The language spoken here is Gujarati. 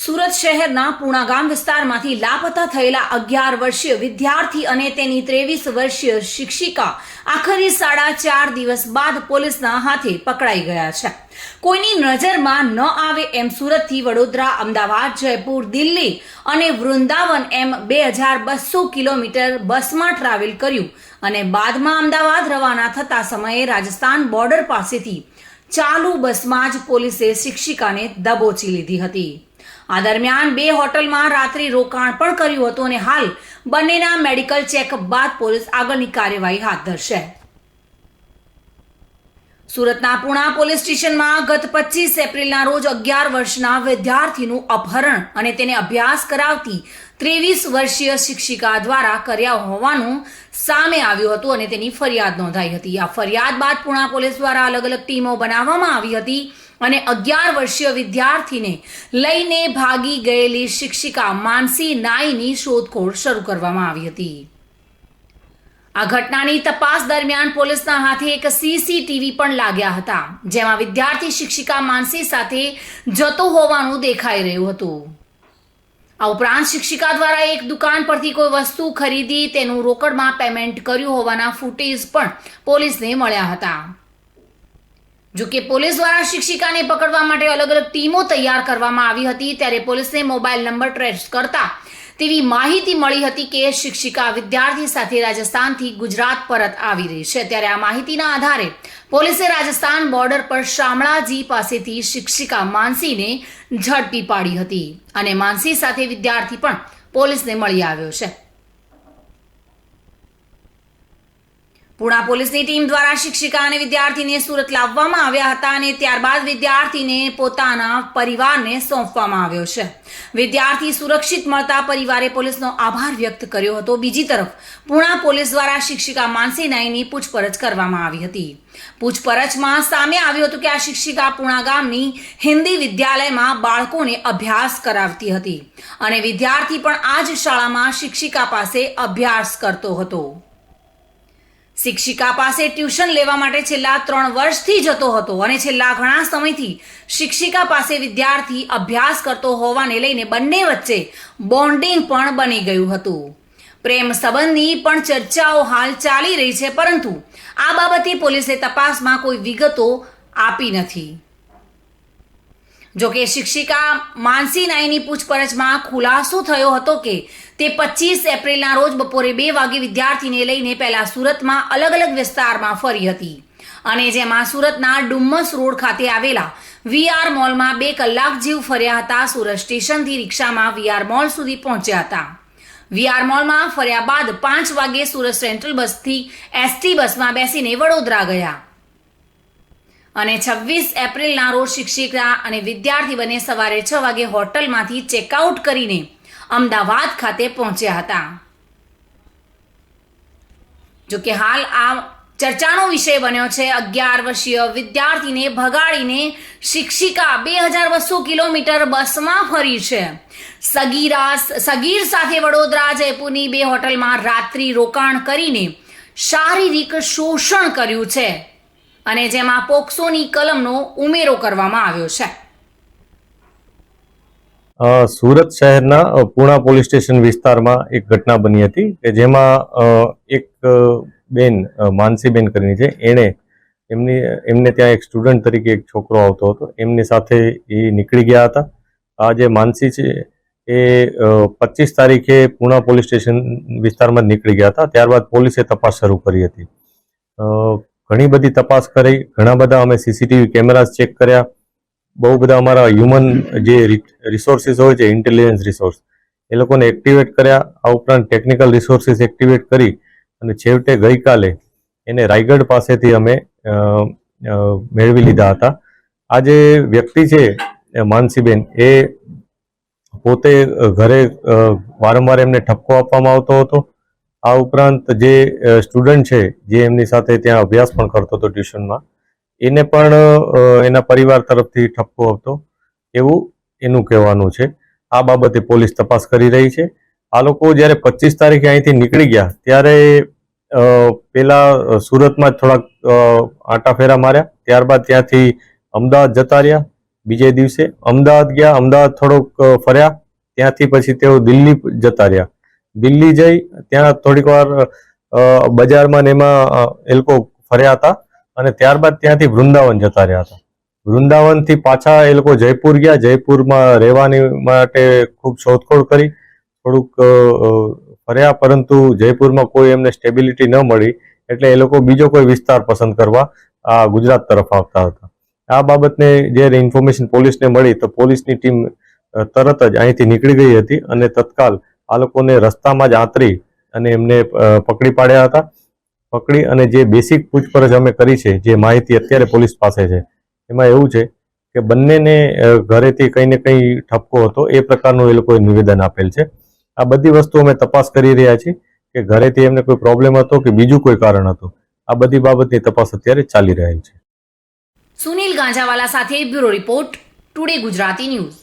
સુરત શહેરના પૂણાગામ વિસ્તારમાંથી લાપતા થયેલા 11 વર્ષીય વિદ્યાર્થી અને તેની 23 વર્ષીય શિક્ષિકા આખરે 4.5 દિવસ બાદ પોલીસના હાથે પકડાઈ ગયા છે। કોઈની નજરમાં ન આવે એમ સુરતથી વડોદરા, અમદાવાદ, જયપુર, દિલ્હી અને વૃંદાવન એમ 2200 કિલોમીટર બસમાં ટ્રાવેલ કર્યું અને બાદમાં અમદાવાદ રવાના થતા સમયે રાજસ્થાન બોર્ડર પાસેથી ચાલુ બસમાં જ પોલીસે શિક્ષિકાને દબોચી લીધી હતી। આ દરમિયાન 2 હોટલમાં રાત્રિ રોકાણ પણ કર્યું હતું અને હાલ બંનેના મેડિકલ ચેકઅપ બાદ પોલીસ આગળની કાર્યવાહી હાથ ધરશે। સુરતના પૂણા પોલીસ સ્ટેશનમાં ગત 25 એપ્રિલના રોજ 11 વર્ષના વિદ્યાર્થીનું અપહરણ અને તેને અભ્યાસ કરાવતી 23 વર્ષીય શિક્ષિકા દ્વારા કર્યા હોવાનું સામે આવ્યું હતું અને તેની ફરિયાદ નોંધાઈ હતી। આ ફરિયાદ બાદ પૂણા પોલીસ દ્વારા અલગ અલગ ટીમો બનાવવામાં આવી હતી અને 11 વર્ષીય વિદ્યાર્થીને લઈને ભાગી ગયેલી શિક્ષિકા માનસી નાઈની શોધખોળ શરૂ કરવામાં આવી હતી। આ ઘટનાની તપાસ દરમિયાન પોલીસના હાથે એક સીસીટીવી પણ લાગ્યા હતા, જેમાં વિદ્યાર્થી શિક્ષિકા માનસી સાથે જતો હોવાનું દેખાઈ રહ્યું હતું। આ ઉપરાંત શિક્ષિકા દ્વારા એક દુકાન પરથી કોઈ વસ્તુ ખરીદી તેનું રોકડમાં પેમેન્ટ કર્યું હોવાના ફૂટેજ પણ પોલીસને મળ્યા હતા। જોકે પોલીસ દ્વારા શિક્ષિકાને પકડવા માટે અલગ અલગ ટીમો તૈયાર કરવામાં આવી હતી, ત્યારે પોલીસને મોબાઈલ નંબર ટ્રેસ કરતા તેવી માહિતી મળી હતી કે શિક્ષિકા વિદ્યાર્થી સાથે રાજસ્થાનથી ગુજરાત પરત આવી રહી છે। ત્યારે આ માહિતીના આધારે પોલીસે રાજસ્થાન બોર્ડર પર શામળાજી પાસેથી શિક્ષિકા માનસીને ઝડપી પાડી હતી અને માનસી સાથે વિદ્યાર્થી પણ પોલીસને મળી આવ્યો છે। પૂણા પોલીસની ટીમ દ્વારા શિક્ષિકા અને વિદ્યાર્થીને સુરત લાવવામાં આવ્યા હતા અને ત્યારબાદ વિદ્યાર્થીને પોતાના પરિવારને સોંપવામાં આવ્યો છે। વિદ્યાર્થી સુરક્ષિત મળતા પરિવારે પોલીસનો આભાર વ્યક્ત કર્યો હતો। બીજી તરફ પૂણા પોલીસ દ્વારા શિક્ષિકા માનસી નાઈની પૂછપરછ કરવામાં આવી હતી। પૂછપરછમાં સામે આવ્યું હતું કે આ શિક્ષિકા પૂણા ગામની હિન્દી વિદ્યાલયમાં બાળકોને અભ્યાસ કરાવતી હતી અને વિદ્યાર્થી પણ આ જ શાળામાં શિક્ષિકા પાસે અભ્યાસ કરતો હતો। શિક્ષિકા પાસે ટ્યુશન લેવા માટે છેલ્લા 3 વર્ષથી જતો હતો અને છેલ્લા ઘણા સમયથી શિક્ષિકા પાસે વિદ્યાર્થી અભ્યાસ કરતો હોવાને લઈને બંને વચ્ચે બોન્ડિંગ પણ બની ગયું હતું। પ્રેમ સંબંધની પણ ચર્ચાઓ હાલ ચાલી રહી છે, પરંતુ આ બાબતે પોલીસે તપાસમાં કોઈ વિગતો આપી નથી। જોકે શિક્ષિકા માનસી નાઈની પૂછપરછમાં ખુલાસો થયો હતો કે તે 25 એપ્રિલના રોજ બપોરે 2 વાગે વિદ્યાર્થીને લઈને પહેલા સુરતમાં અલગ અલગ વિસ્તારમાં ફરી હતી અને જેમાં સુરતના ડુમ્મસ રોડ ખાતે આવેલા વીઆર મોલમાં 2 કલાક જેવું ફર્યા હતા। સુરત સ્ટેશનથી રિક્ષામાં વીઆર મોલ સુધી પહોંચ્યા હતા। વીઆર મોલમાં ફર્યા બાદ 5 વાગે સુરત સેન્ટ્રલ બસથી એસટી બસમાં બેસીને વડોદરા ગયા અને 26 એપ્રિલના રોજ શિક્ષિકા અને વિદ્યાર્થી બંને સવારે 6 વાગે હોટલમાંથી ચેકઆઉટ કરીને અમદાવાદ ખાતે પહોંચ્યા હતા। જોકે હાલ આ ચર્ચાનો વિષય બન્યો છે। 11 વર્ષીય વિદ્યાર્થીને ભગાડીને શિક્ષિકા 2200 કિલોમીટર બસમાં ફરી છે। સગીર સાથે વડોદરા, જયપુરની 2 હોટલમાં રાત્રિ રોકાણ કરીને શારીરિક શોષણ કર્યું છે અને જેમાં પોક્સોની કલમનો ઉમેરો કરવામાં આવ્યો છે। સુરત શહેરના પૂણા પોલીસ સ્ટેશન વિસ્તારમાં એક ઘટના બની હતી કે જેમાં એક બેન માનસીબેન કરીને છે, એમને ત્યાં એક સ્ટુડન્ટ તરીકે એક છોકરો આવતો હતો, એમની સાથે એ નીકળી ગયા હતા। આ જે માનસી છે એ 25 તારીખે પૂણા પોલીસ સ્ટેશન વિસ્તારમાં નીકળી ગયા હતા। ત્યારબાદ પોલીસે તપાસ શરૂ કરી હતી। ઘણી બધી તપાસ કરી, ઘણા બધા અમે સીસીટીવી કેમેરાસ ચેક કર્યા, બહુ બધા અમારા હ્યુમન જે રિસોર્સિસ હોય છે, ઇન્ટેલિજન્સ રિસોર્સ, એ લોકોને એક્ટિવેટ કર્યા। આ ઉપરાંત ટેકનિકલ રિસોર્સિસ એક્ટિવેટ કરી અને છેવટે ગઈકાલે એને રાયગઢ પાસેથી અમે મેળવી લીધા હતા। આ જે વ્યક્તિ છે માનસીબેન, એ પોતે ઘરે વારંવાર એમને ઠપકો આપવામાં આવતો હતો। આ ઉપરાંત જે સ્ટુડન્ટ છે જે એમની સાથે ત્યાં અભ્યાસ પણ કરતો હતો ટ્યુશનમાં, એને પણ એના પરિવાર તરફથી ઠપકો આપતો એવું એનું કહેવાનું છે। આ બાબતે પોલીસ તપાસ કરી રહી છે। આ લોકો જ્યારે 25 તારીખે અહીંથી નીકળી ગયા ત્યારે પેલા સુરતમાં જ થોડાક આંટા ફેરા માર્યા, ત્યારબાદ ત્યાંથી અમદાવાદ જતા રહ્યા, બીજે દિવસે અમદાવાદ ગયા, અમદાવાદ થોડોક ફર્યા, ત્યાંથી પછી તેઓ દિલ્હી જતા રહ્યા. દિલ્હી જઈ ત્યાં થોડીક વાર બજારમાં ને એમાં એ લોકો ફર્યા હતા અને ત્યારબાદ ત્યાંથી વૃંદાવન જતા રહ્યા હતા. વૃંદાવનથી પાછા એ લોકો જયપુર ગયા. જયપુરમાં રહેવાની માટે ખૂબ શોધખોળ કરી, થોડુંક ફર્યા, પરંતુ જયપુરમાં કોઈ એમને સ્ટેબિલિટી ન મળી એટલે એ લોકો બીજો કોઈ વિસ્તાર પસંદ કરવા આ ગુજરાત તરફ આવતા હતા. આ બાબતને જ્યારે ઇન્ફોર્મેશન પોલીસને મળી તો પોલીસની ટીમ તરત જ અહીંથી નીકળી ગઈ હતી અને તત્કાલ આ લોકોને રસ્તામાં જ આંતરી અને એમને પકડી પાડ્યા હતા. પકડી અને જે બેસિક પૂછપરછ અમે કરી છે, જે માહિતી અત્યારે પોલીસ પાસે છે, એમાં એવું છે કે બંનેને ઘરેથી કંઈ ને કંઈ ઠપકો હતો એ પ્રકારનું એ લોકોએ નિવેદન આપેલ છે. આ બધી વસ્તુ અમે તપાસ કરી રહ્યા છીએ કે ઘરેથી એમને કોઈ પ્રોબ્લેમ હતો કે બીજું કોઈ કારણ હતું. આ બધી બાબતની તપાસ અત્યારે ચાલી રહેલ છે. સુનિલ ગાંજાવાલા સાથે bureau report, today Gujarati news.